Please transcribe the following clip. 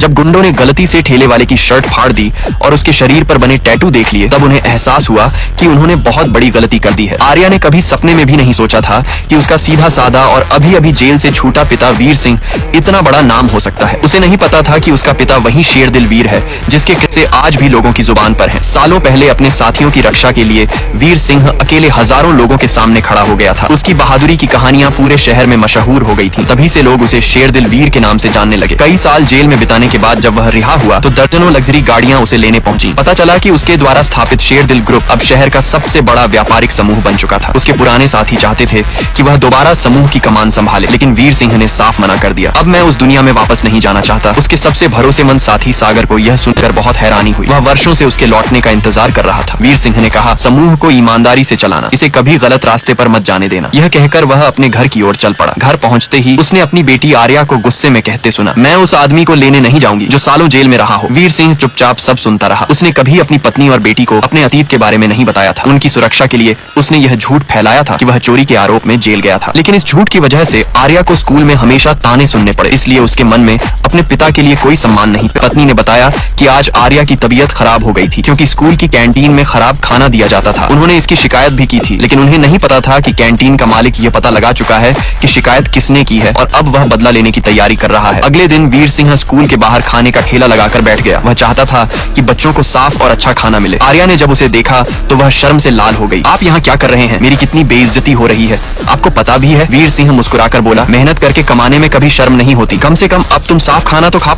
जब गुंडों ने गलती से ठेले वाले की शर्ट फाड़ दी और उसके शरीर पर बने टैटू देख लिए, तब उन्हें एहसास हुआ कि उन्होंने बहुत बड़ी गलती कर दी है। आर्या ने कभी सपने में भी नहीं सोचा था कि उसका सीधा साधा और अभी अभी जेल से छूटा पिता वीर सिंह इतना बड़ा नाम हो सकता है। उसे नहीं पता था कि उसका पिता वही शेरदिल वीर है जिसके किस्से आज भी लोगों की जुबान पर हैं। सालों पहले अपने साथियों की रक्षा के लिए वीर सिंह अकेले हजारों लोगों के सामने खड़ा हो गया था। उसकी बहादुरी की कहानियां पूरे शहर में मशहूर हो गई थी। तभी से लोग उसे शेरदिल वीर के नाम से जानने लगे। कई साल जेल में बिताने के बाद जब वह रिहा हुआ तो दर्जनों लग्जरी गाड़ियां उसे लेने पहुंची। पता चला कि उसके द्वारा स्थापित शेरदिल ग्रुप अब शहर का सबसे बड़ा व्यापारिक समूह बन चुका था। उसके पुराने साथी चाहते थे कि वह दोबारा समूह की कमान संभाले, लेकिन वीर सिंह ने साफ मना कर दिया। अब मैं उस दुनिया में वापस नहीं जाना चाहता। उसके सबसे भरोसेमंद साथी सागर को यह सुनकर बहुत हैरानी हुई। वह वर्षों से उसके लौटने का इंतजार कर रहा था। वीर सिंह ने कहा, समूह को ईमानदारी से चलाना, इसे कभी गलत रास्ते पर मत जाने देना। यह कहकर वह अपने घर की ओर चल पड़ा। घर पहुंचते ही उसने अपनी बेटी आर्या को गुस्से में कहते सुना, मैं उस आदमी को लेने नहीं जाऊंगी जो सालों जेल में रहा हो। वीर सिंह चुपचाप सब सुनता रहा। उसने कभी अपनी पत्नी और बेटी को अपने अतीत के बारे में नहीं बताया था। उनकी सुरक्षा के लिए उसने यह झूठ फैलाया था कि वह चोरी के आरोप में जेल गया था। लेकिन इस झूठ की वजह से आर्या को स्कूल में हमेशा ताने सुनने पड़े, इसलिए उसके मन में अपने पिता के लिए कोई सम्मान नहीं। पत्नी ने बताया कि आज आर्या की तबीयत खराब हो गई थी क्योंकि स्कूल की कैंटीन में खराब खाना दिया जाता था। उन्होंने इसकी शिकायत भी की थी, लेकिन उन्हें नहीं पता था कि कैंटीन का मालिक यह पता लगा चुका है कि शिकायत किसने की है और अब वह बदला लेने की तैयारी कर रहा है। अगले दिन वीर सिंह स्कूल के बाहर खाने का ठेला लगाकर बैठ गया। वह चाहता था कि बच्चों को साफ और अच्छा खाना मिले। आर्या ने जब उसे देखा तो वह शर्म से लाल हो गई। आप यहाँ क्या कर रहे हैं? मेरी कितनी बेइज्जती हो रही है, आपको पता भी है? वीर सिंह मुस्कुराकर बोला, मेहनत करके कमाने में कभी शर्म नहीं होती। कम से कम अब तुम साफ खाना तो खा